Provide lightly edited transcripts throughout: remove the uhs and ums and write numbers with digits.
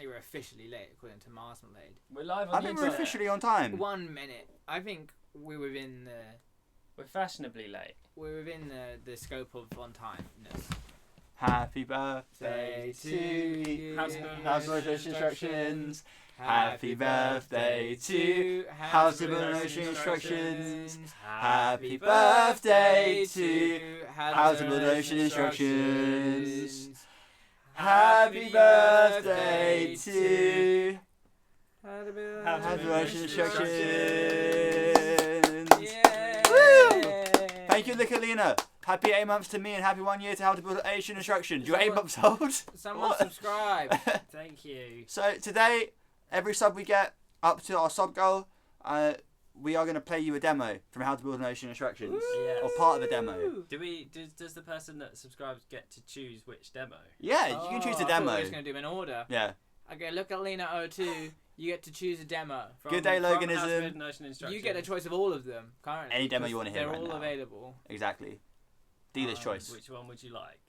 apparently we're officially late according to Marmalade. We're live on I the think we're internet. officially on time. 1 minute. I think we're within the. We're fashionably late. We're within the scope of on timeness. Happy birthday to you. House of instructions. Happy birthday to House of Instructions. Happy birthday to House of Instructions. Happy birthday to House of Instructions. Woo! Thank you, Nicholina. Happy 8 months to me and happy 1 year to How to Build Asian Instructions. You're 8 months old. Someone What? subscribe. Thank you. So today, every sub we get up to our sub goal, we are going to play you a demo from How to Build an Ocean Instructions, Yes. or part of a demo. Does the person that subscribes get to choose which demo? Yeah, you can choose a I thought demo. we were just going to do them in order. Yeah. Okay, look at Lena02. You get to choose a demo. Good day, From House Loganism. of Ocean Instructions. You get a choice of all of them currently. Any demo you wanna hear They're right all now. available. Exactly. Dealer's choice. Which one would you like?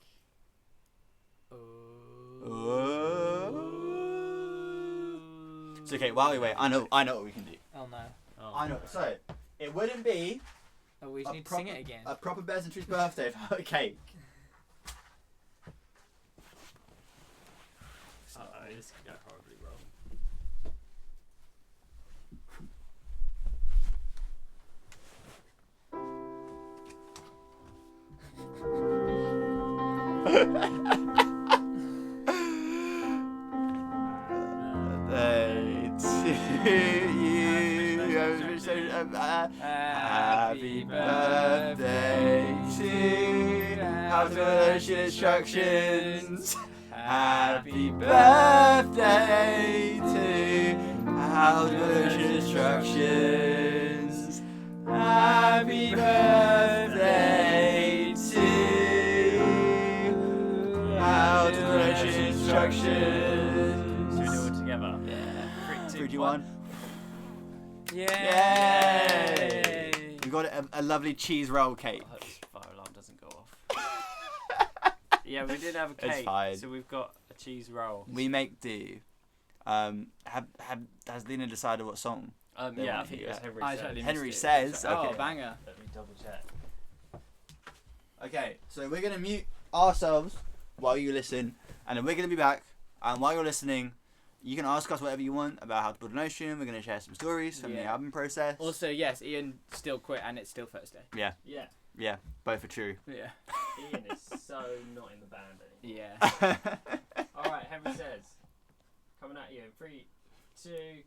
It's okay. While we wait, I know what we can do. Oh no. Oh. I know. So it wouldn't be Oh, we just need to sing it again. a proper Bears and Trees birthday without a cake. This could go horribly wrong. Birthday to you. Happy birthday to House of Ocean Instructions. Happy birthday to House of Ocean Instructions. Happy birthday to House of Ocean Instructions. Should we do it all together? Yeah. 3, 3, 2, 2, 1. 1. Yay! We got a lovely cheese roll cake. I hope this fire alarm doesn't go off. Yeah, we did have a It's cake, fine. so we've got a cheese roll. We make do. Has Lena decided what song? They Yeah, I wanna think hear it was it. Henry. I said. totally Henry missed it. says. Oh, Okay. banger. Let me double check. Okay, so we're gonna mute ourselves while you listen, and then we're gonna be back. And while you're listening, you can ask us whatever you want about How to Build an Ocean. We're gonna share some stories from the Yeah. album process. Also, yes, Ian still quit and it's still Thursday. Yeah, Yeah, yeah, both are true. Yeah. Ian is so not in the band anymore. Yeah. All right, Henry says, coming at you in 3, 2.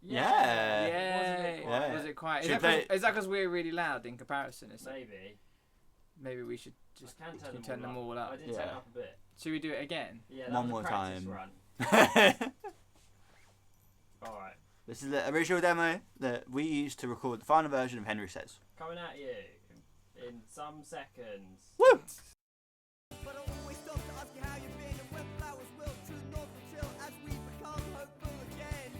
Yeah. Yay. Yeah. Was it quite? Should Is that because we're really loud in comparison? Maybe we should just I can turn them all I up. did Yeah. turn it up a bit. Should we do it again? Yeah, that One was a more practice time. Run. All right, This is the original demo that we used to record the final version of Henry Says. coming at you in some seconds. Woo! But I always stop to ask you how you've been and when flowers will true north until as we become hopeful again.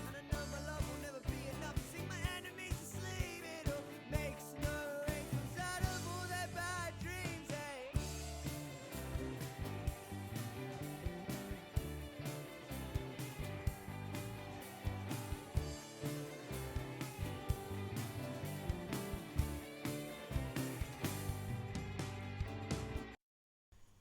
And I know my love will never be enough to sing my enemies to sleep. It'll make snow angels out of all their bad dreams, eh?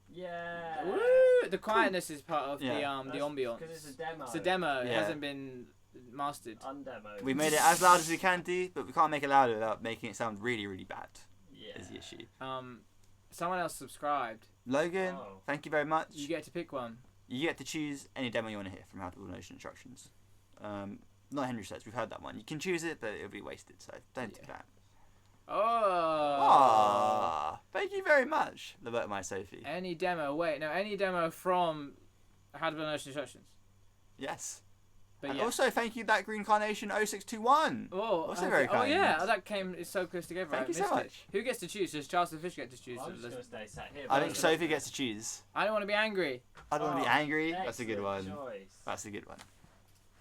Yeah. Woo! The quietness is part of Yeah. the ambiance. Because it's a demo. It's a demo. It Yeah. hasn't been mastered. Undemoed. We made it as loud as we can do, but we can't make it louder without making it sound really, really bad. Yeah. Is the issue. Someone else subscribed. Logan, Oh. thank you very much. You get to pick one. You get to choose any demo you want to hear from How to Build an Ocean Instructions. Not Henry Says, we've heard that one. You can choose it, but it'll be wasted, so don't do Yeah. that. Oh. Thank you very much, Lavert My Sophie. Any demo? Wait, no. Any demo from How to Build Notion Instructions. Yes. But And yeah. also, thank you, that Green Carnation 0621. Oh, also very kind. yeah, that came. It's so close together. Thank I you so missed it. much. Who gets to choose? Does Charles the Fish get to choose? Well, I'm just going to stay sat here. I but think Sophie gets to choose. I don't want to be angry. I don't want to be Oh, angry. That's a good one. excellent choice. That's a good one.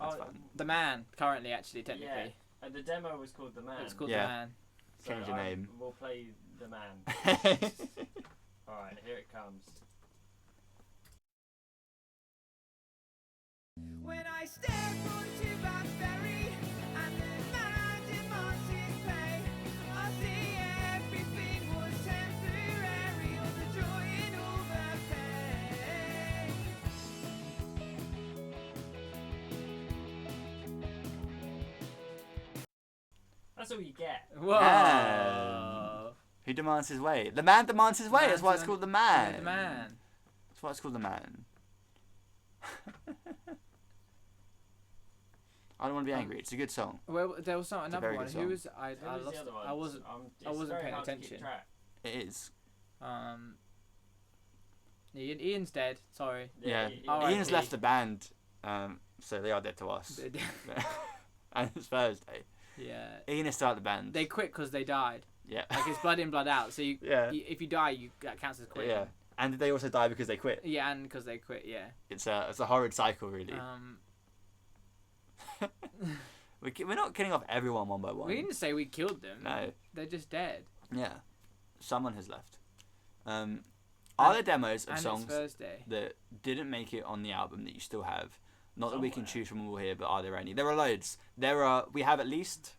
That's Oh, fun. The Man, currently, actually, technically. Yeah. And the demo was called The Man. It's called Yeah. The Man. Change your name. We'll play The Man. Alright, here it comes. When I step onto that ferry and the man demands his pay, I see everything was temporary, all the joy and all the pain. That's all you get. Whoa. Who demands his way? The man demands his way. Man That's why it's demands- called the man. Yeah, The Man. That's why it's called the man. I don't want to be angry. It's a good song. Well, there was not a another very one. good Who song. was I? Who I was lost. the other one? I wasn't. It's I wasn't very paying hard to keep attention. track. It is. Ian's dead. Sorry. Yeah. R.I.P. Ian's left the band, so they are dead to us. And it's Thursday. Yeah. Ian is still at the band. They quit because they died. Yeah. Like it's blood in, blood out. So Yeah. if you die, that counts as quitting. Yeah. And they also die because they quit. Yeah, and because they quit. Yeah. It's a horrid cycle, really. We're not killing off everyone one by one. We didn't say we killed them. No. They're just dead. Yeah. Someone has left. Are there demos of And songs it's Thursday. that didn't make it on the album that you still have? Not that we can Somewhere. choose from all here, but are there any? There are loads. We have at least.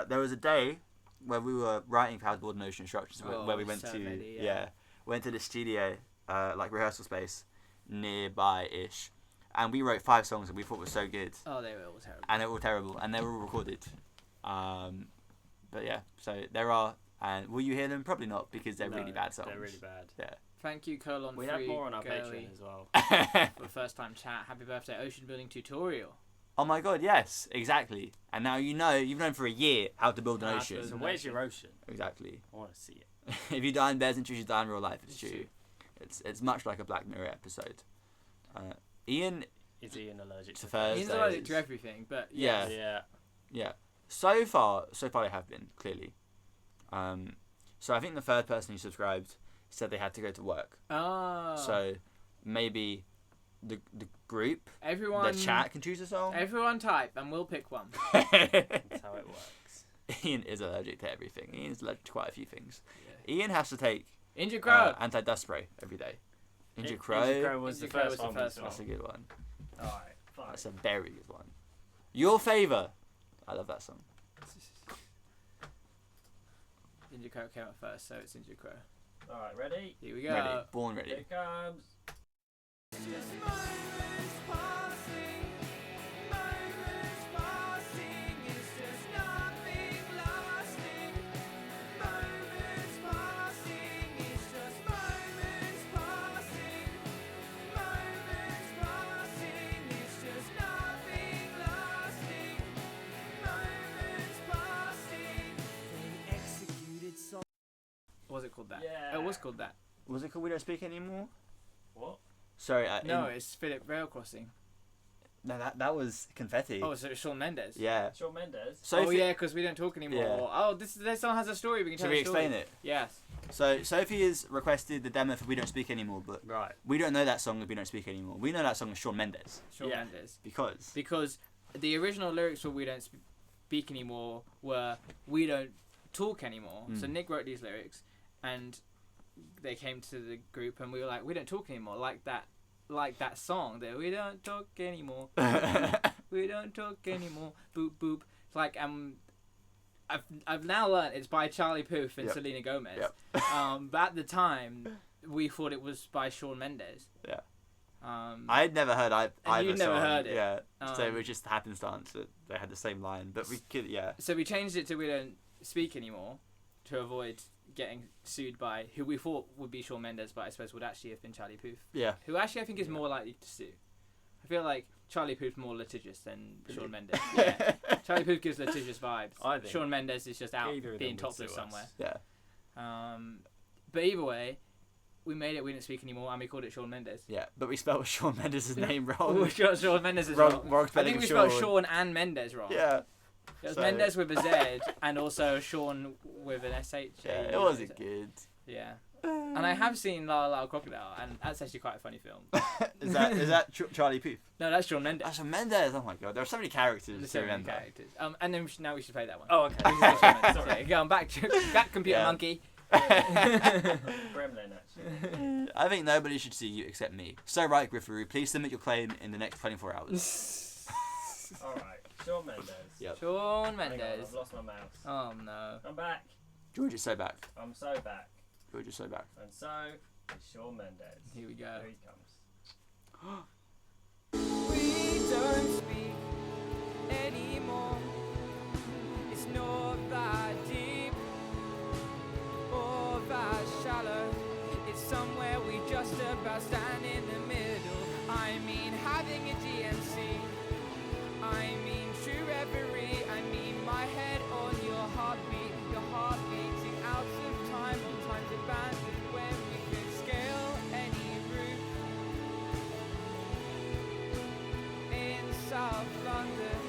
There was a day where we were writing for How to Build Notion Instructions, where we went so to many, yeah. went to the studio, like rehearsal space, nearby-ish, and we wrote 5 songs that we thought were so good, Oh, they were all terrible. and they were all terrible, and they were all recorded. But yeah, so there are, and will you hear them? Probably not, because they're really bad songs. They're really bad. Thank you, colon We free have more on our girly, Patreon as well. for first time chat. Happy birthday, ocean building tutorial. Oh my god, yes, exactly. And now you've known for a year how to build an How to ocean. build So an where's your ocean? Exactly. I want to see it. If you die in Bears and Trees, you die in real life. It's It's true. true. It's much like a Black Mirror episode. Ian, Is Ian allergic It's to a Thursday. He's allergic to everything, but Yeah. Yeah. yeah. So far they have been, clearly. So I think the third person who subscribed said they had to go to work. Oh. So maybe the group, everyone, the chat can choose a song. everyone type, and we'll pick one. That's how it works. Ian is allergic to everything. Ian's allergic to quite a few things. Ian has to take Injure Crow. anti-dust spray every day. Injure Injure Crow. Crow was the Injure Crow first was the one. first we one. That's saw. a good one. Alright, fine. That's a very good one. Your Favour. I love that song. Injure Crow came up first, so it's Injure Crow. Alright, ready? Here we go. Ready. Born ready. Here it comes. Just moments passing, it's just nothing lasting. Moments passing, it's just moments passing. Moments passing, it's just nothing lasting. Moments passing. They executed some. Was it called that? Yeah. It was called that. Was it called We Don't Speak Anymore? What? Sorry. No, it's Philip Rail Crossing. No, that was Confetti. Oh, so it's Shawn Mendes. Yeah. Shawn Mendes? Sophie, Oh yeah, because we don't talk anymore. Yeah. Oh, this song has a story. We can tell Should we a story. explain it? Yes. So Sophie has requested the demo for We Don't Speak Anymore, but Right. we don't know that song as We Don't Speak Anymore. We know that song as Shawn Mendes. Shawn Yeah. Mendes. Because the original lyrics for We Don't Speak Anymore were We Don't Talk Anymore. So Mm. Nick wrote these lyrics, and they came to the group, and we were like, we don't talk anymore, like that song that we don't talk anymore. We don't talk anymore. Boop boop. It's like I've now learned it's by Charlie Puth and Yep. Selena Gomez. Yep. But at the time, we thought it was by Shawn Mendes. Yeah. I I'd never heard either you'd never song. heard it. Yeah. So it Um, was just happenstance that they had the same line, but we could, yeah. So we changed it to We Don't Speak Anymore to avoid getting sued by who we thought would be Shawn Mendes, but I suppose would actually have been Charlie Puth, Yeah. who actually I think is more likely to sue. I feel like Charlie Puth's more litigious than Shawn Mendes. Yeah. Charlie Puth gives litigious vibes. I think Shawn Mendes is just out either of being them would topless sue us. somewhere. Yeah. But either way, we made it. We didn't speak anymore, and we called it Shawn Mendes. Yeah, but we spelled Shawn Mendes' name Oh, wrong. Shawn Mendes is Wrong wrong. I spelling think of we spelled Shawn. Shawn and Mendes wrong. Yeah. It was So- Mendes with a Z, and also Shawn with an SH. Yeah, it wasn't good. Yeah. And I have seen La La Crocodile, and that's actually quite a funny film. is that Charlie Puth? No, that's Shawn Mendes. That's Shawn Mendes. Oh my god, there are so many characters There's to so many remember. characters. And then now we should play that one. Oh, okay. This is Shawn Mendes. Sorry. Yeah, going back to that computer Yeah. monkey. Gremlin, actually. I think nobody should see you except me. So right, Grifferoo, please submit your claim in the next 24 hours. All right. Shawn Mendes. Yep. Shawn Hang on, Mendes. I've lost my mouse. Oh no. I'm back. George is so back. I'm so back. George is so back. And so is Shawn Mendes. Here we go. Here he comes. We don't speak anymore. It's not that deep or that shallow. It's somewhere we just about stand in the middle. I mean, having a DMC. I mean, true reverie. I mean, my head on your heartbeat. Your heart beating out of time on times abandoned when we could scale any roof. In South London.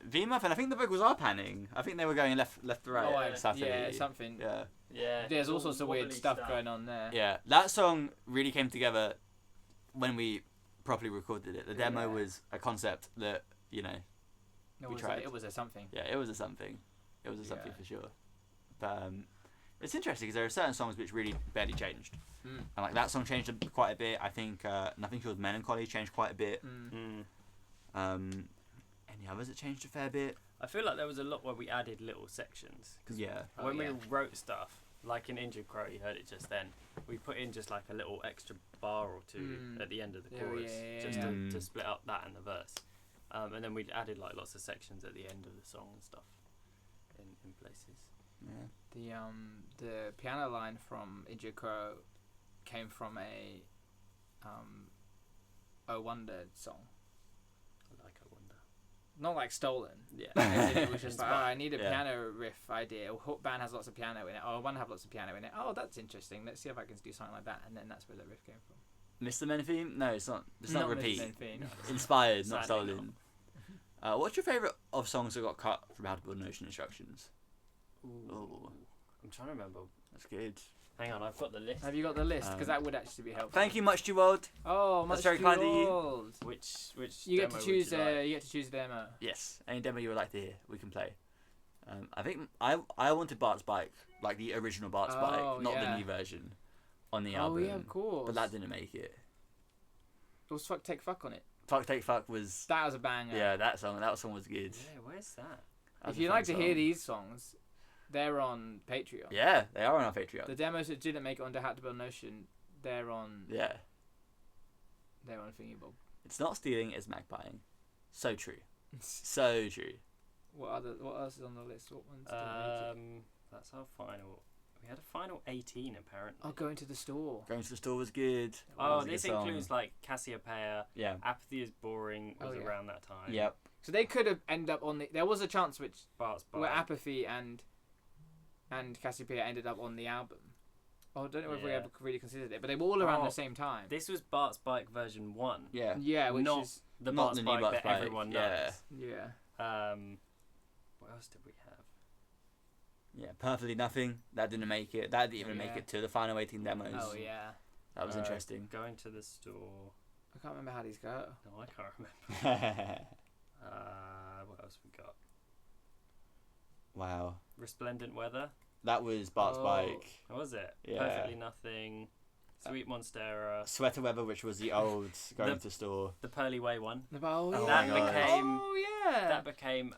V-Muff, and I think the vocals are panning. I think they were going left to right. Oh, I- subtly. yeah, something. Yeah. Yeah. There's all it's sorts of weird wobbly stuff going on there. Yeah, that song really came together when we properly recorded it. The demo Yeah. was a concept that, you know, It we was tried. it was a something. yeah, it was a something. It was a something Yeah. for sure. But it's interesting because there are certain songs which really barely changed. Mm. And like that song changed quite a bit. I think Nothing Feels Melancholy changed quite a bit. Mm. Any others that changed a fair bit? I feel like there was a lot where we added little sections. Yeah. Oh, When yeah. we wrote stuff, like in Injured Crow, you heard it just then, we put in just like a little extra bar or two Mm. at the end of the Yeah, chorus, yeah, just yeah. to split up that and the verse. And then we added like lots of sections at the end of the song and stuff in places. Yeah. The piano line from Injured Crow came from a Oh Wonder song. Like I wonder. Not like stolen. Yeah. As in it was just like, oh, I need a Yeah. piano riff idea. Hook band has lots of piano in it. Oh, I want to have lots of piano in it. Oh, that's interesting. Let's see if I can do something like that. And then that's where the riff came from. Mr. Menefee? No, it's not. It's not Mr. repeat. Menefee, no. Inspired, not Sadly stolen. What's your favourite of songs that got cut from How to Build an Ocean instructions? Ooh. I'm trying to remember. That's good. Hang on, I've got the list. Have you got the list? Because Um, that would actually be helpful. Thank you much, Too Old. Oh, That's much very too kind of you. old. Which You get demo to choose. would you like? You get to choose a demo. Yes, any demo you would like to hear, we can play. I think I wanted Bart's Bike, like the original Bart's Oh, Bike, not the yeah. new version, on the Oh album. yeah, of course. But that didn't make it. It was Fuck Take Fuck on it. Fuck Take Fuck was That was a banger. yeah, that song was good. Yeah, where's that? That was If a you'd fun like to hear song. these songs, they're on Patreon. Yeah, they are on our Patreon. The demos that didn't make it onto How to Build an Ocean, they're on. Yeah, They're on Thingy it's not stealing, it's magpieing. So true, so true. What else is on the list? What ones? didn't make it? That's our final. We had a final 18 apparently. Oh, Going to the Store. Going to the Store was good. That Oh, was a good this song. includes like Cassiopeia. Yeah. Apathy is Boring was Oh, yeah. around that time. Yep. So they could have ended up on the. There was a chance which Bart's Bike. where Apathy and Cassiopeia ended up on the album. Oh, I don't know if we Yeah. ever really considered it, but they were all around Oh, the same time. This was Bart's Bike version 1. Yeah. Yeah, which not is the Not Bart's the new Bike Bart's that Bike, everyone yeah. knows. yeah. What else did we have? Yeah. Perfectly Nothing. That didn't make it. That didn't even make Yeah. it to the final 18 demos. Oh yeah. That was interesting. Going to the store. I can't remember how these go. No, I can't remember. What else we got? Wow. Resplendent Weather. That was Bart's Oh. Bike. What was it? Yeah. Perfectly Nothing. Sweet Monstera. Sweater Weather, which was the old Going to Store. The Pearly Way one. Oh, Oh that my God. became. Oh yeah. That became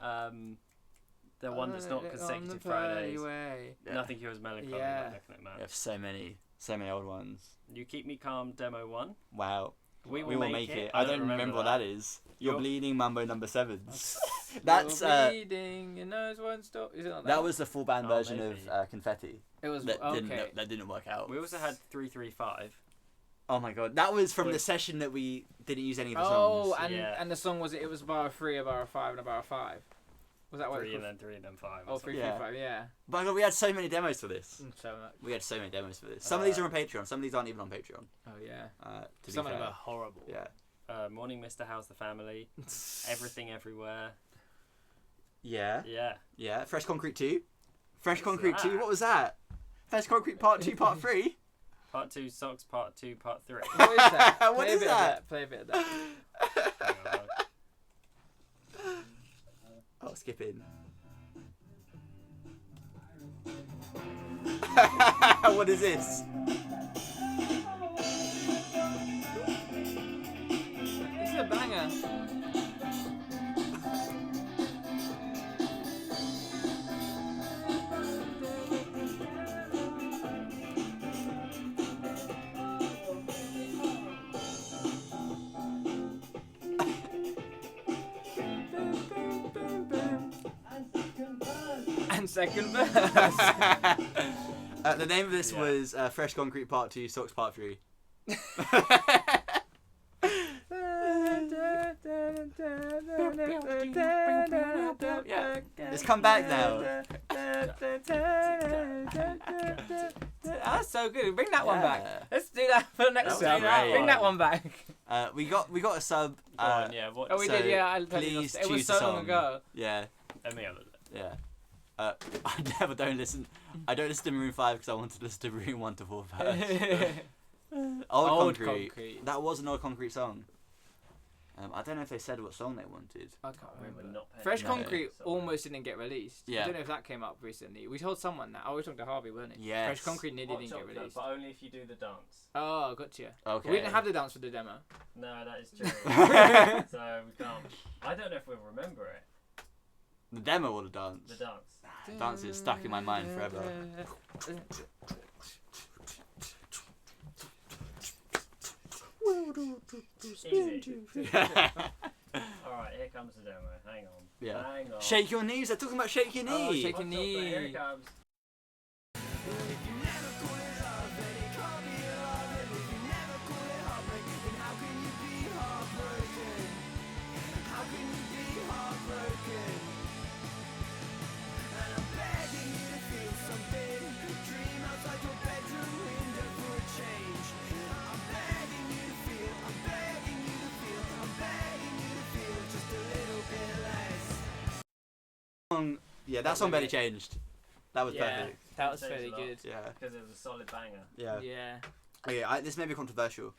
the one that's not On the consecutive Pearly Fridays. Way. Yeah. Nothing Cures Melancholy. Yeah. Like Definite Man. We have so many old ones. You Keep Me Calm demo 1. Wow. We We will will make it. I I don't remember what that is. You're You're- Bleeding Mambo number 7s. That's You're bleeding, your nose won't stop. Is it not that? that was the full band Oh, version maybe. of Confetti. It was That okay. didn't work out. We also had 335. Oh my god, that was from the Which- session that we didn't use any of the Oh, songs. and the song was it was bar 3, a bar 5, and a bar 5. Was that what? 3 it and was? then 3 and then 5. Oh, or 3, Yeah. 3, 5. Yeah. But God, we had so many demos for this. So much. We had so many demos for this. Some of these are on Patreon. Some of these aren't even on Patreon. Oh yeah. To Some be of them fair. are horrible. Yeah. Morning Mr. How's the Family. Everything Everywhere. Yeah. Yeah. Yeah. Fresh Concrete 2. Fresh What's Concrete 2. that? What was that? Fresh Concrete Part 2, Part 3. Part 2 Socks, Part 2, Part 3. What is that? What Play is a bit that? Of that? Play a bit of that. Oh, skipping. What is this? This is a banger. And second verse. The name of this Yeah. was Fresh Concrete Part 2, Socks Part 3. Yeah. It's come back now. That's so good. Bring that one back. Yeah. Let's do that for the next That one. was great. Bring that one back. We got a sub. Go on, yeah. What? Oh, we So, did. Yeah, I totally please lost it. It was choose so a long song. ago. Yeah, Let me have a look. yeah. I don't listen to Maroon 5 because I wanted to listen to Maroon 1 to 4 first. Old Concrete. That was an Old Concrete song. I don't know if they said what song they wanted. I can't Remember remember. not paying Fresh attention. Concrete Sorry. almost didn't get released. Yeah. I don't know if that came up recently. We told someone that. Oh, we talked to Harvey, weren't it? Yes. Fresh Concrete nearly Hot didn't get chocolate, released. but only if you do the dance. Oh, gotcha. Okay. We didn't have the dance for the demo. No, that is true. So we can't. I don't know if we'll remember it. the demo or the dance. The dance. The dance is stuck in my mind forever. Easy. Alright, here comes the demo. Hang on. Yeah. Hang on. Shake your knees. They're talking about shake your Oh, knee. shake- Hot chocolate, here it comes. Yeah, that song barely changed. That was Yeah, perfect. that was Says fairly a lot. good. Yeah. Because it was a solid banger. Yeah. Yeah. Okay, this may be controversial.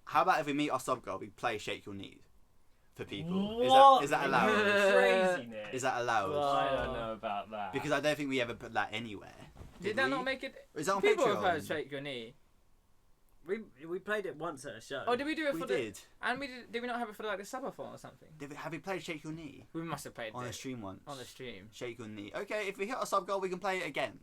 How about if we meet our sub girl, we play Shake Your Knees for people? Is that allowed? Crazy, Nick. Is that allowed? I don't know about that. Because I don't think we ever put that anywhere. Did that we? not make it? Is that on People have Patreon? heard Shake Your Knee. We played it once at a show. Oh, did we do it We for did. And did we not have it for like the subathon or something? Have we played Shake Your Knee We must have played on a it stream once? on the stream. Shake Your Knee. Okay, if we hit our sub goal, we can play it again.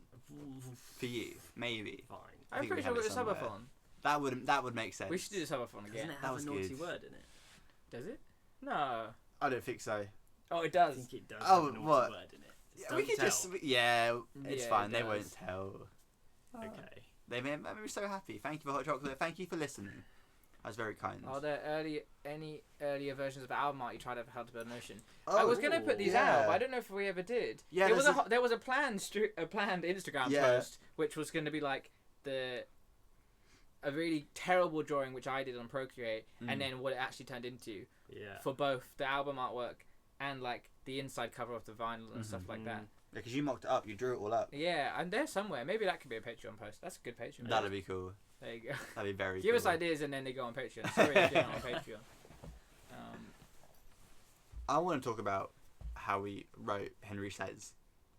For you, maybe. Fine. I I'm think pretty we sure have it it was a somewhere. subathon. That would make sense. We should do the subathon Doesn't again. it That have was a naughty good. word in it? Does it? No. I don't think so. Oh, it I does. think it does Oh, have a naughty what? word in it. Yeah, Don't we could tell. just. Yeah, it's Yeah, fine. it They does. won't tell. Okay. They made me so happy. Thank you for hot chocolate. Thank you for listening. That's very kind. Are there any earlier versions of the album art you tried to How to Build an Ocean? Oh, I was gonna put these out, but I don't know if we ever did. Yeah, there was there's there was a planned Instagram Yeah. post which was gonna be like a really terrible drawing which I did on Procreate, Mm. and then what it actually turned into Yeah. for both the album artwork and like the inside cover of the vinyl and stuff like that. Because you mocked it up, you drew it all up. Yeah, and there somewhere. Maybe that could be a Patreon post. That's a good Patreon. That'd be cool. There you go. That'd be very Give cool. us ideas and then they go on Patreon. Sorry if you're not on Patreon. I want to talk about how we wrote Henry Says,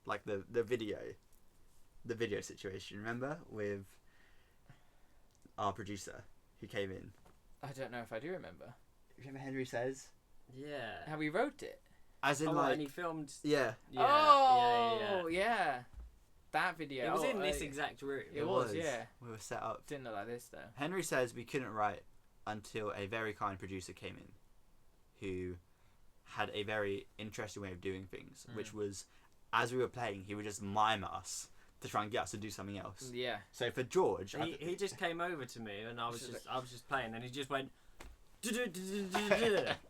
like the video situation. Remember with our producer who came in. I don't know if I do remember. Remember Henry Says? Yeah. How we wrote it. As in Oh, like and he filmed. yeah. Yeah. Oh, yeah. That video. It was Oh, in this I- exact room. It was, yeah. We were set up. Didn't look like this though. Henry Says we couldn't write until a very kind producer came in, who had a very interesting way of doing things, which was, as we were playing, he would just mime us to try and get us to do something else. Yeah. So for George, He just came over to me and I was just playing and he just went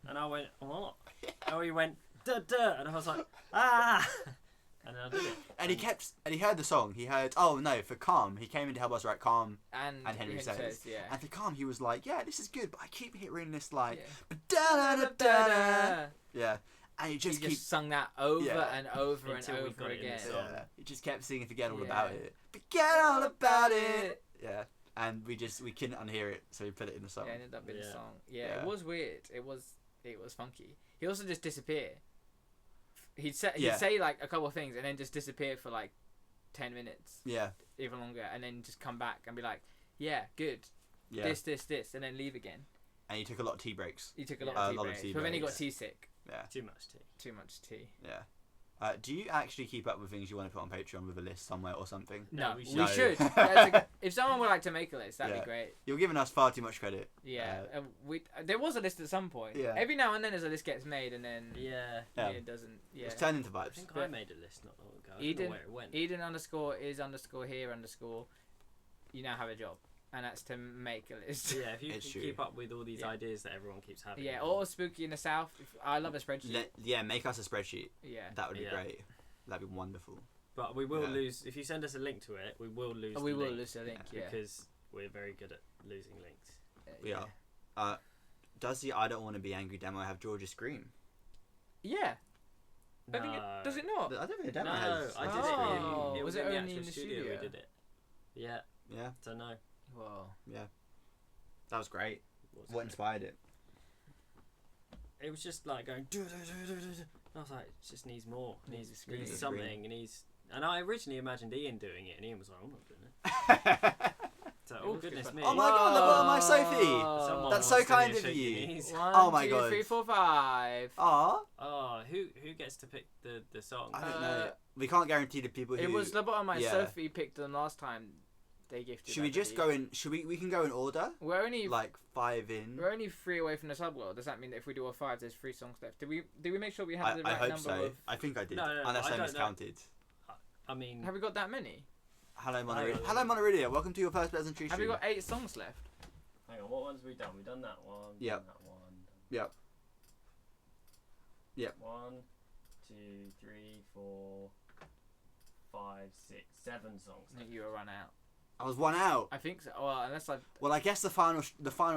and I went what? And he went duh duh and I was like ah and I did it. And he heard the song. He heard for Calm. He came in to help us write Calm And Henry Says. yeah. And for Calm he was like, yeah, this is good, but I keep hearing this like Yeah. yeah. And he just sung that over Yeah. and over and Until we over got it in the again. song. yeah. He just kept singing Forget All Yeah. About It. Forget all about it. Yeah. And we couldn't unhear it, so we put it in the song. Yeah, it ended up in the Yeah. song. Yeah, Yeah. it was weird. It was funky. He also just disappear. He'd say like a couple of things and then just disappear for like 10 minutes, Yeah. even longer, and then just come back and be like, yeah, good. Yeah. This, and then leave again. And he took a lot of tea breaks. He took a Yeah. lot of A tea lot of breaks, tea but then he got breaks. tea sick. Yeah. Too much tea. Too much tea. Yeah. Do you actually keep up with things you want to put on Patreon with a list somewhere or something? No, No, we we should. should. If someone would like to make a list, that'd Yeah. be great. You're giving us far too much credit. Yeah, there was a list at some point. Yeah. Every now and then, there's a list gets made, and then Yeah. Yeah. it doesn't. Yeah. It's turned into I vibes. think I But made a list not long ago. I don't Eden- know where it went. Eden _is_here_. You now have a job, and that's to make a list. Yeah, if you It's true. keep up with all these Yeah. ideas that everyone keeps having. Yeah, or Spooky in the South. I love a spreadsheet. Yeah, make us a spreadsheet. Yeah. That would be Yeah. great. That'd be wonderful. But we will Yeah. lose if you send us a link to it. We will lose. We the will link lose a link. Yeah. because we're very good at losing links. We are. Does the I Don't Want to Be Angry demo have Georgia Scream? Yeah. No. I think does it not? I don't think the No, demo has. I did Oh, it. It was was it in the only actual in the studio. studio? We did it. Yeah. Yeah, Don't know. Whoa. that was great. What's What it? inspired it? It was just like going. I was like, it just needs more. Needs a Needs scream. something. And I originally imagined Ian doing it, and Ian was like, I'm not doing it. So, oh was good goodness fun. me. Oh my god, look at my Sophie! Someone That's so wants to kind hear of shaking you. knees. One, Oh my 2, God. 3, 4, 5. Aw, Oh, who gets to pick the song? I don't know. We can't guarantee the people who. It was Lobotomized. yeah. Sophie picked them last time. They gifted. Should we just go in? We can go in order? We're only Like 5 in. we're only 3 away from the subworld. Does that mean that if we do all 5, there's 3 songs left? Did we make sure we had the I right hope number so. of? I think I did. No, Unless I I don't know. miscounted. I mean, Have we got that many? Hello, Hang Montevideo. on. Hello, Montevideo. Welcome to your first Pleasant Tree Have we stream. got 8 songs left? Hang on, what ones have we done? We've done that one. Yep. Done that one. Yep. Yep. 1, 2, 3, 4, 5, 6, 7 songs. I think you will run out. I was 1 out. I think so. Well, unless I. Well, I guess the final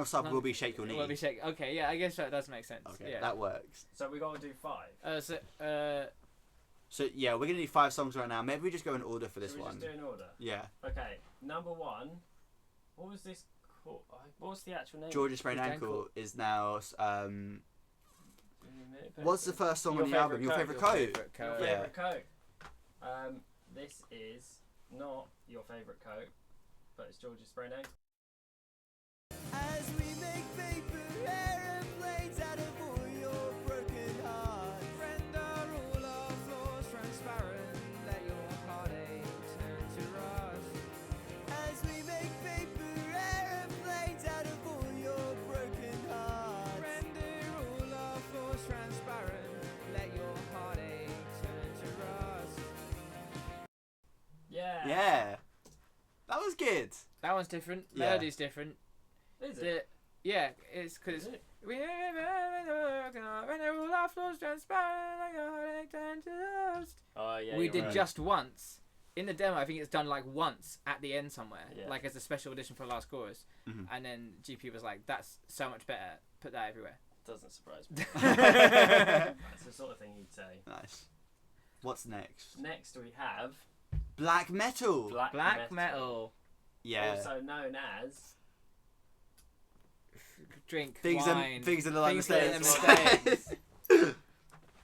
sub No, will be Shake Your Knee. Will be shake. Okay, yeah, I guess that does make sense. Okay, Yeah. that works. So we got to do 5. So yeah, we're gonna need 5 songs right now. Maybe we just go in order for this Should we one. just do in order? Yeah. Okay, number 1. What was this called? What was the actual name? Georgia Sprained Sprained Ankle is now. What's the Your first song Your on the album? Your favourite favorite coat. coat. Your Yeah. favourite coat. This is not your favourite coat, but it's Georgia Sprained Ankle. As we make paper airplanes out of all your broken hearts. Render all our flaws transparent. Let your heartache turn to rust. As we make paper airplanes out of all your broken hearts. Render all our flaws transparent. Let your heartache turn to rust. Yeah. Yeah. That was good. That one's different. Yeah. Melody's different. Is it? Yeah, it's because. Is it? When all our flaws transparent, like a heartache turn to dust. Oh yeah. We you're did right. just once. In the demo, I think it's done like once at the end somewhere, Yeah. like as a special edition for the last chorus. Mhm. And then GP was like, "That's so much better. Put that everywhere." Doesn't surprise me. That's the sort of thing he'd say. Nice. What's next? Next we have Black metal. Black, metal. Yeah. also known as Drink Things wine. and things in the like Things that are mistakes. mistakes.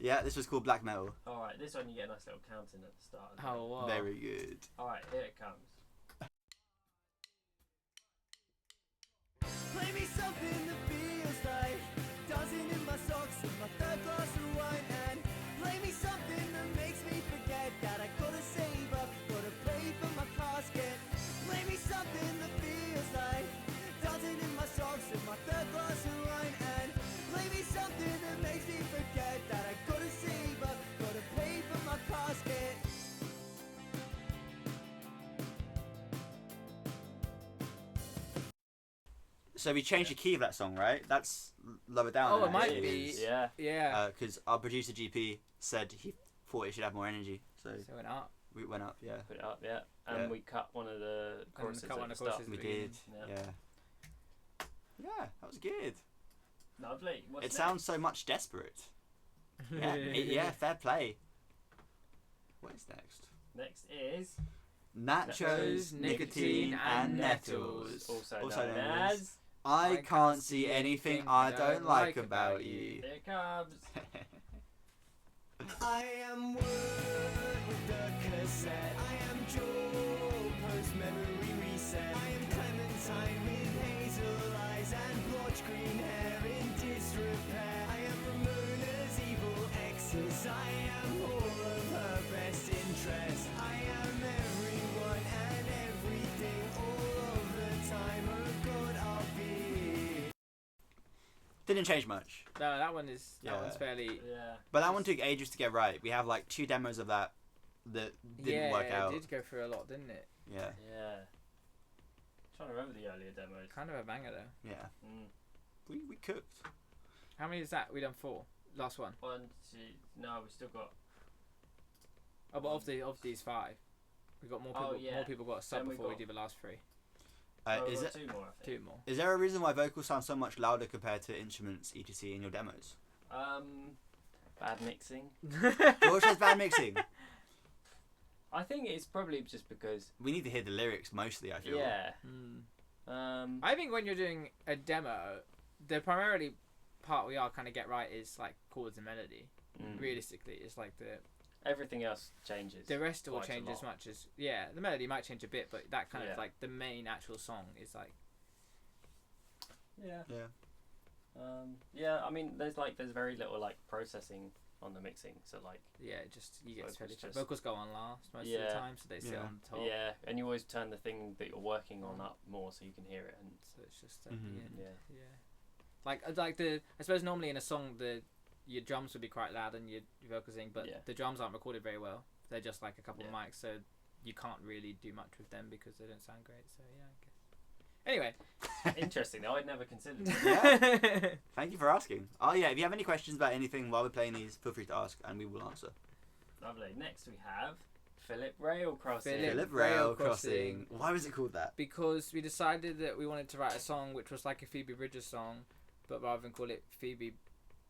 Yeah, this was called Black Metal. Alright, this one you get a nice little counting at the start. Oh wow. Very good. Alright, here it comes. Play me something that feels like dancing in my socks and my third glass of wine. And play me something that makes me forget that I gotta save up, gotta pay for my casket. Play me something that feels like dancing in my socks and my third glass of wine. And play me something that makes me forget that So we changed the key of that song, right? That's lower down. Oh, than it might actually be. is. Yeah. Yeah. Because our producer GP said he thought it should have more energy, so So it went up. we went up. Yeah, Put it up, yeah. And Yeah. we cut one of the choruses cut at one the of the start. choruses. we the did. beginning. Yeah. Yeah, that was good. Lovely. What's It sounds so much desperate. Yeah, fair play. What is next? Next is Nachos, nicotine, and nettles. also Also known known as as. I can't see anything I don't like about you. Here it comes. I am Word with the cassette. I am Joel, post-memory reset. I am Clementine with hazel eyes and blotch green hair in disrepair. I am Ramona's evil exes. I am all of her best interests. I am everyone and everything all of the time. Oh God, I'll be. Didn't change much. No, that one is. That Yeah. one's fairly. Yeah. But that one took ages to get right. We have like 2 demos of that didn't work out. It did go through a lot, didn't it? Yeah, Yeah. Trying to remember the earlier demos. Kind of a banger though. yeah. Mm. We cooked. How many is that? We done 4. Last one. 1, 2. No, we still got. Oh, but of these 5, we got more people. Oh, yeah. More people got a sub Then we before we got- did the last 3. Oh, Is we got it? 2 more, I think. 2 more. Is there a reason why vocals sound so much louder compared to instruments etc in your demos? Bad mixing. George has bad mixing. I think it's probably just because. We need to hear the lyrics mostly. I feel. Yeah. Mm. I think when you're doing a demo, the primarily part we are kind of get right is like chords and melody. Mm. Realistically, it's like Everything else changes. the rest will quite a change as lot. much as the melody might change a bit, but that kind Yeah. of like the main actual song is like Yeah. Yeah. Yeah. I mean, there's very little like processing on the mixing, so like. just you get Vocals fairly just- vocals go on last most of the Yeah. time, so they sit Yeah. on top. Yeah, and you always turn the thing that you're working on up more so you can hear it, and So it's just at Mhm. the end. Yeah. Yeah. Like the I suppose normally in a song your drums would be quite loud and your vocals in, but Yeah. the drums aren't recorded very well. They're just like a couple of Yeah. mics, so you can't really do much with them because they don't sound great. So yeah, I guess. Anyway. interesting though. I'd never considered it. Yeah. Thank you for asking. Oh yeah, if you have any questions about anything while we're playing these, feel free to ask and we will answer. Lovely. Next we have Philip Rail Crossing. Philip Philip Rail Rail Crossing. Why was it called that? Because we decided that we wanted to write a song which was like a Phoebe Bridgers song, but rather than call it Phoebe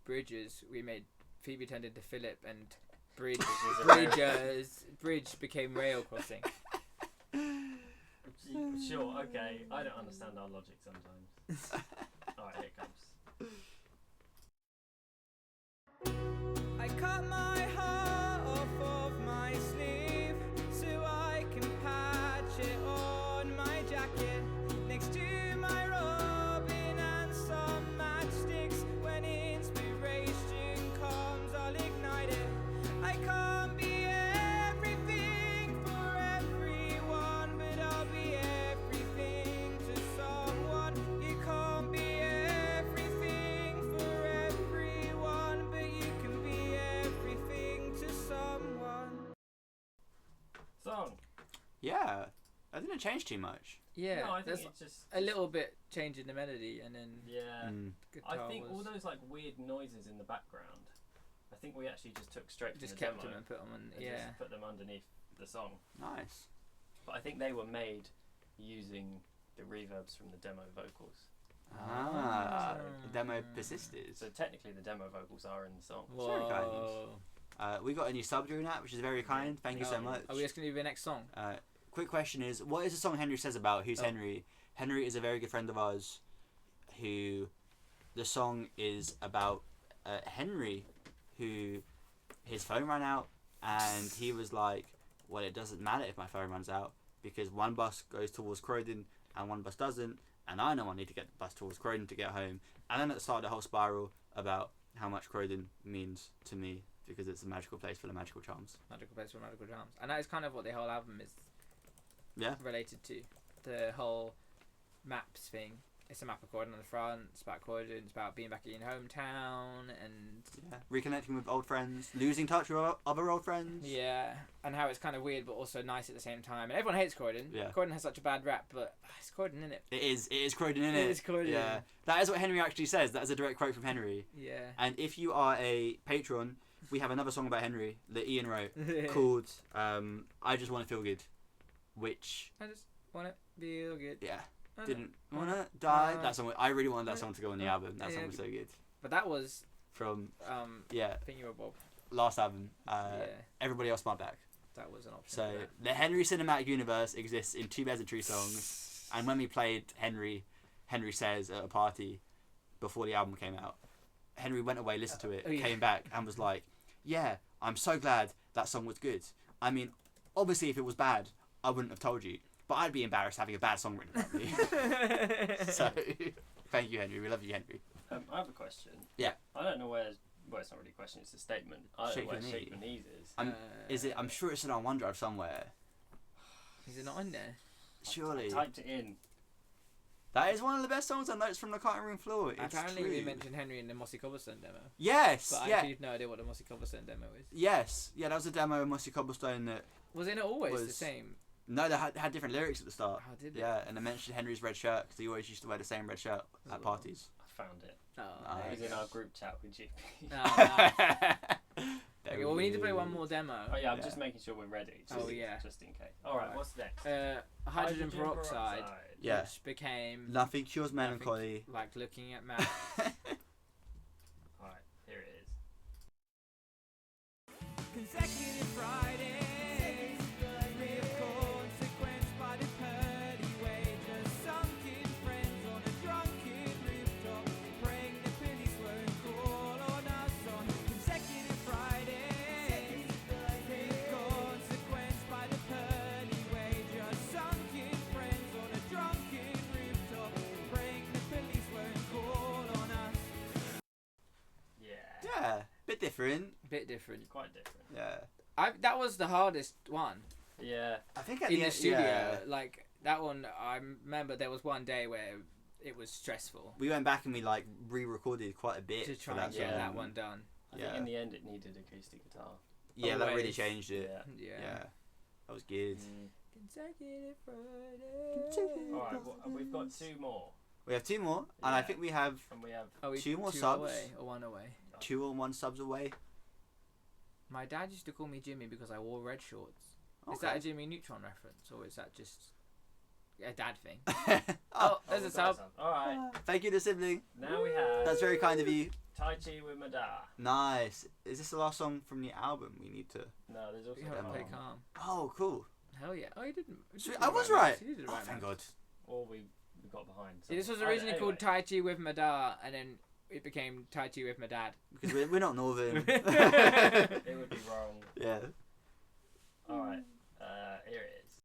Bridgers, we made Phoebe turned into Philip and Bridge became Rail Crossing. Sure. Okay. I don't understand our logic sometimes. All right. Here it comes. I cut my heart off of my sleeve so I can patch it on my jacket next to my robin and some matchsticks. When inspiration comes, I'll ignite it. I can't be everything for everyone, but I'll be everything to someone. You can't be everything for everyone, but you can be everything to someone. Song. Yeah, I didn't change too much. Yeah, No, I think there's it's just a little bit changing the melody and then Yeah. guitar I think all was those like weird noises in the background. I think we actually just took straight just from the kept demo them and put them on. and Yeah, just put them underneath the song. Nice. But I think they were made using the reverbs from the demo vocals. Ah, Ah. the demo persisted. So technically, the demo vocals are in the song. very kind. Whoa. We got a new sub during that, which is very kind. Thank you so Oh, much. Are we just gonna do the next song? Quick question is, what is the song Henry says about? Who's Oh. Henry? Henry is a very good friend of ours who the song is about Henry, who his phone ran out and he was like, well, it doesn't matter if my phone runs out because one bus goes towards Croydon and one bus doesn't, and I know I need to get the bus towards Croydon to get home. And then it started a whole spiral about how much Croydon means to me because it's a magical place full of magical charms. Magical Place for Magical Drums, and that is kind of what the whole album is Yeah. related to. The whole maps thing it's a map of Croydon on the front. It's about Croydon. It's about being back in your hometown and reconnecting with old friends, losing touch with other old friends. and how it's kind of weird but also nice at the same time. And everyone hates Croydon. Yeah. Croydon has such a bad rap, but it's Croydon, isn't it? It is Croydon, isn't It it? is Croydon. Yeah, that is what Henry actually says. That is a direct quote from Henry. Yeah. And if you are a patron, we have another song about Henry that Ian wrote called "I Just Want to Feel Good," which I just want to feel good. didn't wanna die. That song, I really wanted that song to go on the album. That song was so good. But that was From Think You Were Bob. last album. Everybody Else Smart Back. That was an option. So the Henry Cinematic Universe exists in 2 Bears and Tree songs. And when we played Henry Says at a party before the album came out, Henry went away, listened to it, came back and was like, "Yeah, I'm so glad that song was good. I mean, obviously if it was bad, I wouldn't have told you. But I'd be embarrassed having a bad song written about me." So, thank you, Henry. We love you, Henry. I have a question. Yeah. I don't know where. Well, it's not really a question. It's a statement. I don't know where Shake Shake Your Your Knees is. Is it? I'm sure it's in our OneDrive somewhere. Is it not on there? Surely. I typed it in. That is one of the best songs on Notes from the Cutting Room Floor. It's Apparently true. we mentioned Henry in the Mossy Cobblestone demo. Yes. But I actually have no idea what the Mossy Cobblestone demo is. Yes. Yeah, that was a demo of Mossy Cobblestone that. Was it not always the Was- same? No, they had different lyrics at the start. How did it? Yeah, and I mentioned Henry's red shirt because he always used to wear the same red shirt at parties. I found it. Oh, Nice. It was in our group chat with GP. Okay, well, we need to play one more demo. Oh yeah, I'm Yeah. just making sure we're ready. Just, Oh, yeah. Just in case. All right, what's next? Hydrogen peroxide, Yeah. which became Nothing cures melancholy. like looking at maps. All right, here it is. Consecutive Fridays, with consequence by the pearly wages. Sunken friends on a drunken rooftop, praying the police won't call on us on consecutive Fridays. With consequence by the pearly wages. Sunken friends on a drunken rooftop, praying the police won't call on us. Yeah. Yeah, bit different. Bit different. Quite different. Yeah. That was the hardest one Yeah. I think at in the the end, studio. yeah, Like that one, I remember there was one day where it was stressful we went back and we like re-recorded quite a bit to for try that and get song. that one done. I think Yeah. in the end it needed acoustic guitar. Yeah, that really Always. changed it. Yeah. Yeah. That was good. Consecutive Friday. All right, well, we've got 2 more, We have 2 more, and I Yeah. think we have and we have. Oh, we 2 more two subs. away or one away. 2 or 1 subs away. My dad used to call me Jimmy because I wore red shorts. Is Okay. that a Jimmy Neutron reference or is that just a dad thing? Oh, There's a we've got sub. All right, thank you to sibling. now we have. That's very kind of you. Tai Chi with Madar. Nice. Is this the last song from the album we need to? No, there's also. We have to play Calm. calm. Oh, cool. Hell yeah! Oh, you didn't. Sweet. I was right. You did it Oh, right, thank man. God. Or we got behind. See, this was someone. originally called Tai Chi with Madar, and then it became Tai Chi with my dad. Because we're not northern. It would be wrong. Yeah. All right, here it is.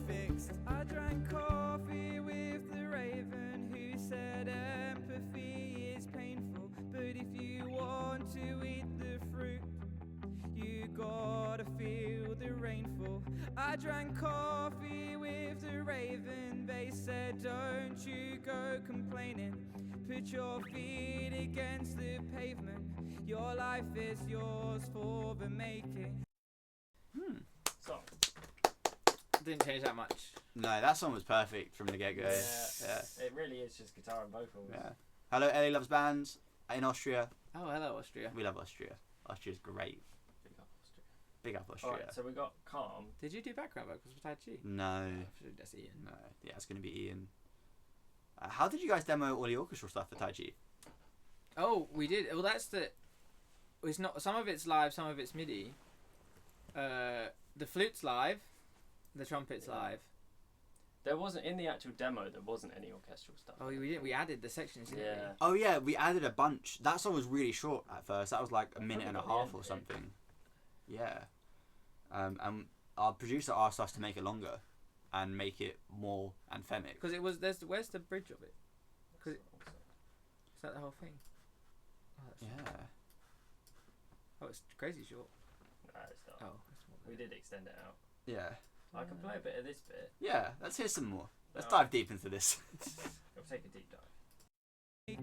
Fixed. I drank coffee with the raven who said empathy is painful, but if you want to eat the fruit, you gotta feel the rainfall. I drank coffee with the raven, they said don't you go complaining, put your feet against the pavement, your life is yours for the making. So, Didn't change that much. No, that song was perfect from the get-go. yeah, it really is just guitar and vocals. Yeah. Hello, LA loves bands in Austria. Oh, hello, Austria. We love Austria. Austria's great. Big up Austria. Big up Austria. All right, so we got Calm. Did you do background vocals for Tai Chi? No. That's Ian. No. Yeah, it's going to be Ian. How did you guys demo all the orchestral stuff for Tai Chi? Oh, we did. Well, that's the. It's not. Some of it's live. Some of it's MIDI. The flute's live. The trumpet's live. There wasn't in the actual demo. There wasn't any orchestral stuff. Oh, we didn't. We added the sections. Didn't Yeah. Oh, yeah, we added a bunch. That song was really short at first. That was like a minute and a probably got the half or end something. Yeah. And our producer asked us to make it longer and make it more anthemic. Because it was. Where's the bridge of it? So- Is that the whole thing? Oh, that's Yeah. Oh, it's crazy short. No, it's not. Oh, that's more We did extend it out. Yeah. I can play a bit of this bit. Yeah, let's hear some more. Let's Alright. dive deep into this. I'll take a deep dive.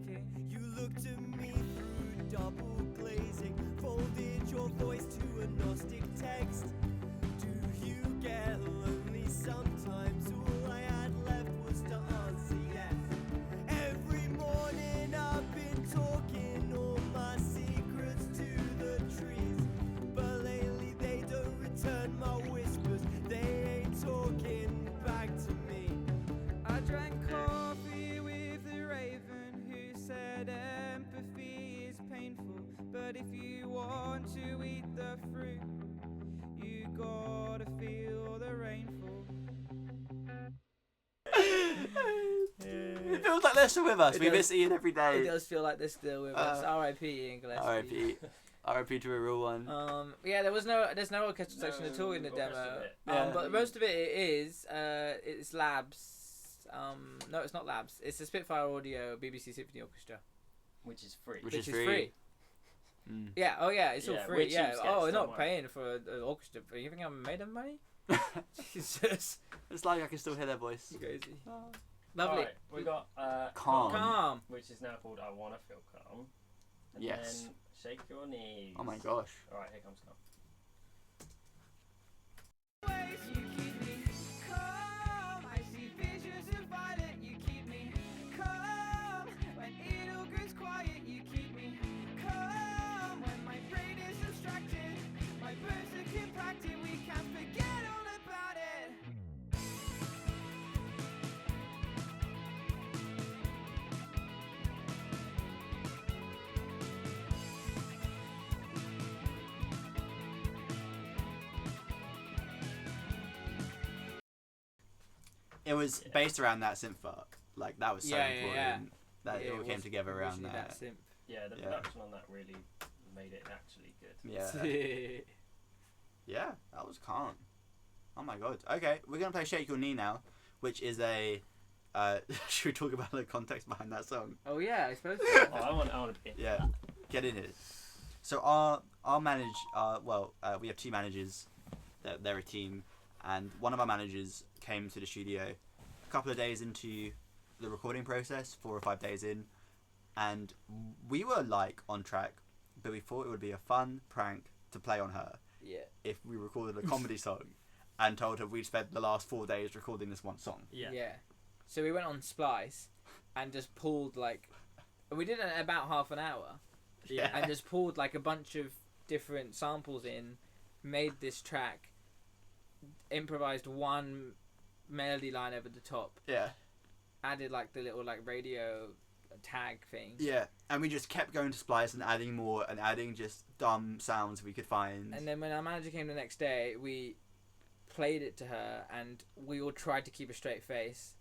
You looked at me through double glazing, folded your voice to a Gnostic text. Do you get lonely sometimes? All I had left was to answer yes. Every morning I've been talking all my secrets to the trees, but lately they don't return my whispers. They ain't talking back to me. I drank coffee with the raven who said empathy is painful, but if you want to eat the fruit, you gotta feel the rainfall. It feels like they're still with us. It We does. miss Ian every It day. does feel like they're still with us. R.I.P. Ian Gillespie. R.I.P. R.I.P. to a real one. Yeah, there's no orchestral section at all in the we've got most demo. of it. Yeah. But most of it is it's labs. No, it's not labs. It's the Spitfire Audio BBC Symphony Orchestra, Which is free. Which which is is free. Mm. Yeah. Oh yeah, it's all Yeah, free. which Yeah. you Oh, get, we're don't not worry. paying for an orchestra. You think I'm made of money? Jesus, It's like I can still hear their voice. crazy. Lovely. Alright, we got Calm. Calm. which is now called I Wanna Feel Calm. And Yes. then Shake Your Knees. Oh my gosh. Alright, here comes Calm. Ways you keep me calm. I see visions of violet. You keep me calm. When it all goes quiet, you keep me calm. When my brain is abstracted, my bones are compacted. We can't forget all about it. It was based around that synth part. Like, that was so Yeah, yeah, important. yeah. That Yeah, it all came was together around originally that. simp. Yeah, the Yeah. production on that really made it actually good. Yeah. Yeah, that was calm. Oh my god. Okay, we're gonna play Shake Your Knee now, which is a. Should we talk about the context behind that song? Oh yeah, I suppose. Oh, I want to be. Yeah, get in it. So we have two managers. They're a team, and one of our managers came to the studio a couple of days into the recording process, 4 or 5 days in, and we were like on track, but we thought it would be a fun prank to play on her Yeah. if we recorded a comedy song and told her we'd spent the last 4 days recording this one song. Yeah. So we went on Splice and just pulled we did it in about half an hour Yeah. and just pulled like a bunch of different samples in, made this track, improvised one melody line over the top, Yeah. added like the little like radio tag thing. Yeah, and we just kept going to Splice and adding more and adding just dumb sounds we could find. And then when our manager came the next day, we played it to her and we all tried to keep a straight face.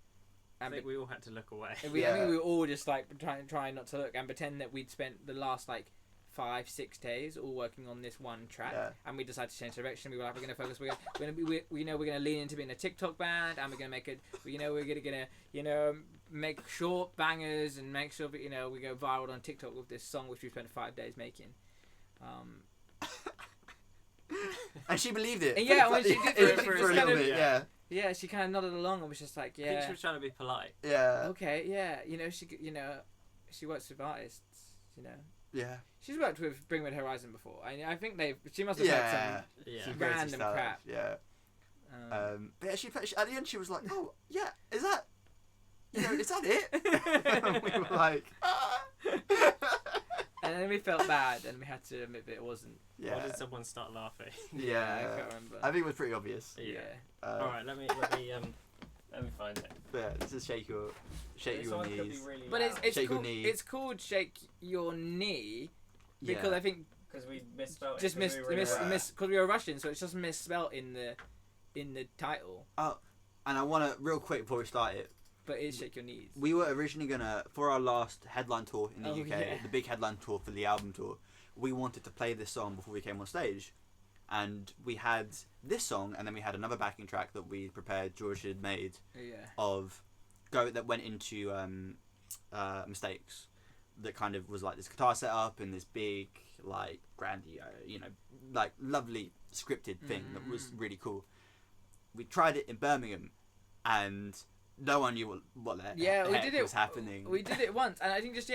I think we all had to look away. I think Yeah. we were all just like trying not to look and pretend that we'd spent the last like 5-6 days all working on this one track, Yeah. and we decided to change direction. We were like, we're gonna focus. We're gonna lean into being a TikTok band, and we're gonna make it. We're gonna make short bangers and make sure that we go viral on TikTok with this song which we spent 5 days making. And she believed it. And yeah, when she did it, for she a just little kind of- bit, yeah. Yeah, she kind of nodded along and was just like, I think yeah, she was trying to be polite. Yeah. okay, yeah, she works with artists, Yeah. She's worked with Bring Me the Horizon before. I think she must have Yeah. heard Yeah. Some crazy Random stuff, crap. Yeah. some. But yeah, at the end she was like, "Oh, yeah, is that it?" And we were like, "Ah." And then we felt bad, and we had to admit that it wasn't. Yeah. Or did someone start laughing? Yeah. I can't remember. I think it was pretty obvious. Yeah. Uh, All right, let me find it. But yeah, this is Shake Your This one could be Knees. really But loud. it's Shake Your called Knee. it's called Shake Your Knee because Yeah. I think because we misspelled just it. because we were Russian, so it's just misspelt in the title. Oh, and I want to real quick before we start it. But it's Shake Your Knees. We were originally gonna, for our last headline tour in the Oh, UK, yeah. the big headline tour for the album tour, we wanted to play this song before we came on stage, and we had this song, and then we had another backing track that we prepared. George had made Yeah. that went into Mistakes, that kind of was like this guitar setup and this big like grandiose, like lovely scripted thing that was really cool. we tried it in Birmingham, and no one knew what the heck was happening. We did it once, and I think just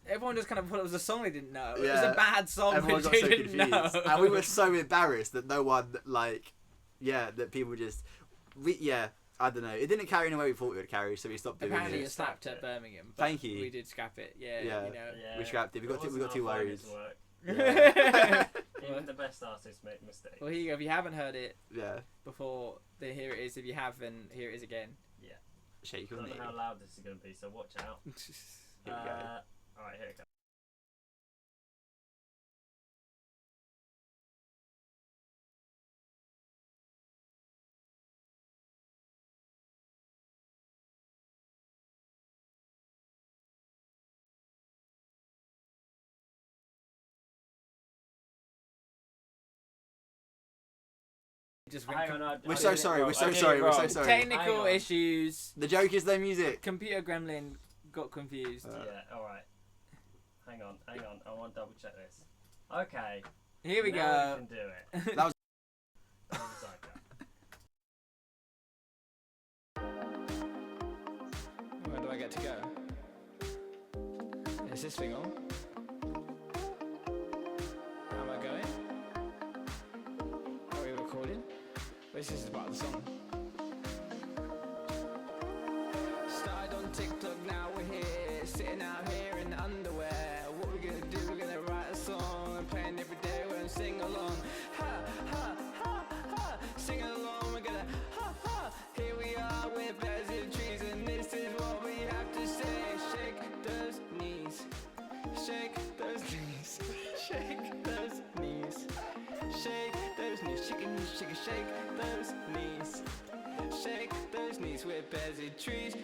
everyone just kind of thought it was a song they didn't know. It Yeah. was a bad song Everyone that got they so didn't confused, know. and we were so embarrassed that no one that people just I don't know. It didn't carry in the way we thought it would carry, so we stopped doing Apparently it. it slapped at Birmingham. But Thank you. We did scrap it. Yeah. Yeah. You know. Yeah. We scrapped it. We got too worried. Work. Yeah. Even the best artists make mistakes. Well, here you go. If you haven't heard it Yeah. before, then here it is. If you have, then here it is again. Shake I your don't knee. know how loud this is going to be, so watch out. Here we go. Alright, here it goes. Just Hang on, We're so sorry. We're so sorry. We're so sorry. Technical Hang on. issues. The joke is no music. Computer gremlin got confused. Yeah, alright. Hang on. I want to double check this. Okay. Here we now go. We can do it. That was. That was okay. Where do I get to go? Is this thing on? How am I going? Are we recording? This is about the song. Started on TikTok, now we're here, sitting out here in underwear. What we gonna do? We're gonna write a song and playing every day. We're gonna sing along. Ha ha ha ha. Sing along. We're gonna ha ha. Here we are with bears in trees, and this is what we have to say. Shake those knees. Shake those knees. Shake those knees. Shake those knees. Shake and shake those knees. Shake those knees with bears in trees.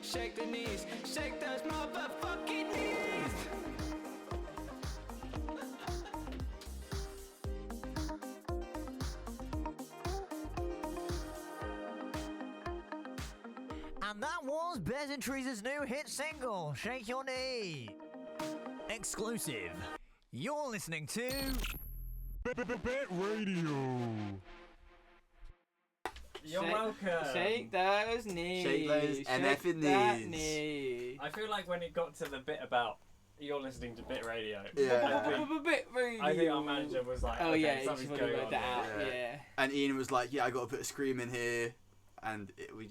Shake the knees. Shake those motherfucking knees. And that was Bears and Trees' new hit single, Shake Your Knee. Exclusive. You're listening to Bit Radio. You're Shake- welcome. Shake those knees. Shake those MFing that knees. knee. I feel like when it got to the bit about you're listening to Bit Radio, Yeah. I think our manager was like, Oh okay, yeah, you something's should going work on that here. out. Yeah. Yeah. And Ian was like, "Yeah, I got to put a scream in here," and we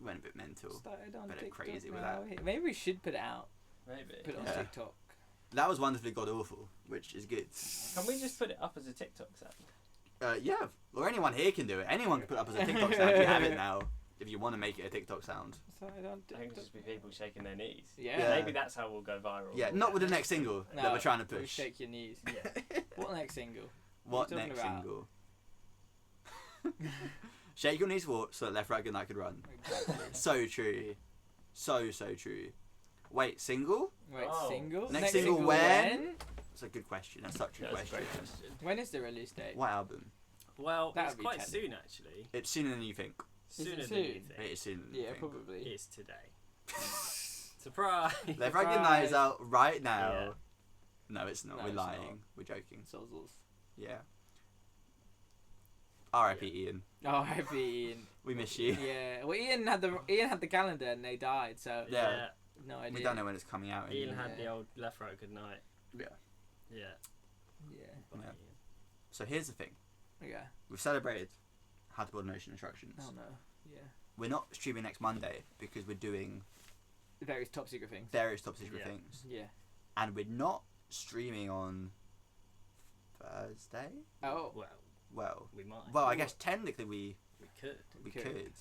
went a bit mental. Started on Bit TikTok crazy with now. that. Maybe we should put it out. Maybe. Put it on Yeah. TikTok. That was wonderfully god awful, which is good. Can we just put it up as a TikTok sound? Yeah, or anyone here can do it. Anyone can put up as a TikTok sound. You have it now. If you want to make it a TikTok sound. Started on I think TikTok. it'll just be people shaking their knees. Yeah. Yeah. Maybe that's how we'll go viral. Yeah, not with the next single that No, we're trying to we'll push. Shake your knees. Yeah. What next single? What What are you next talking single? Shake your knees for so that left, right, good night could run. Exactly. So true. So true. Wait, single? Wait, Oh. single? Next single when? That's a good question. That's such a That's a question. great question. When is the release date? What album? Well, That it's would be quite 10. soon actually. It's sooner than you think. Is it Sooner than soon? you It think. is sooner than you Yeah, think. probably. It's today. Surprise! Left, right, good night is Surprise. out right now. Yeah. No, it's not. No, We're it's lying. not. We're joking. Sozzles. Yeah. R.I.P. Ian. Oh, happy Ian. We miss you. Yeah. Well, Ian had the calendar and they died, so Yeah. no idea. We don't know when it's coming out. Ian anymore. had the old left, right, good night. Yeah. Yeah. Yeah. Bye, Yeah. Ian. So here's the thing. Okay. We've celebrated How to Build an Ocean Instructions. Oh no. Yeah. We're not streaming next Monday because we're doing Various top secret things. various top secret Yeah. things. Yeah. And we're not streaming on Thursday? Oh. Well, We might. I guess technically we We could. could. And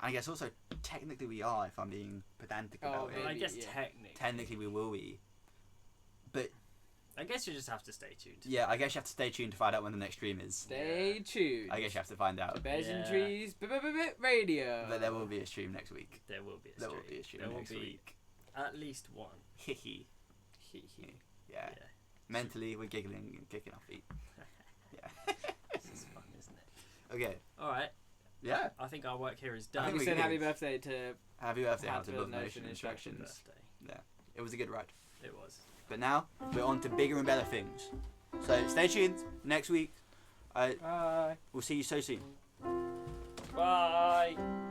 I guess also technically we are, if I'm being pedantic Oh, about Well, I it. maybe, guess yeah. technically. Technically we will be. But I guess you just have to stay tuned. yeah, I guess you have to stay tuned to find out when the next stream is. Stay tuned. I guess you have to find out. Bears and Yeah. Trees radio. But there will be a stream next week. There will be a There stream. will be a stream There will next be week. at least one. Hihi. Hee hee. Yeah. Yeah. Mentally, we're giggling and kicking our feet. Yeah. This is fun, isn't it? Okay. All right. Yeah. I think our work here is I done. think We we said good. happy birthday to Happy birthday, How How to to Build Build an an Ocean Ocean Instructions. Birthday. It was a good ride. It was. But now, we're on to bigger and better things. So stay tuned. Next week, Bye. we'll see you so soon. Bye.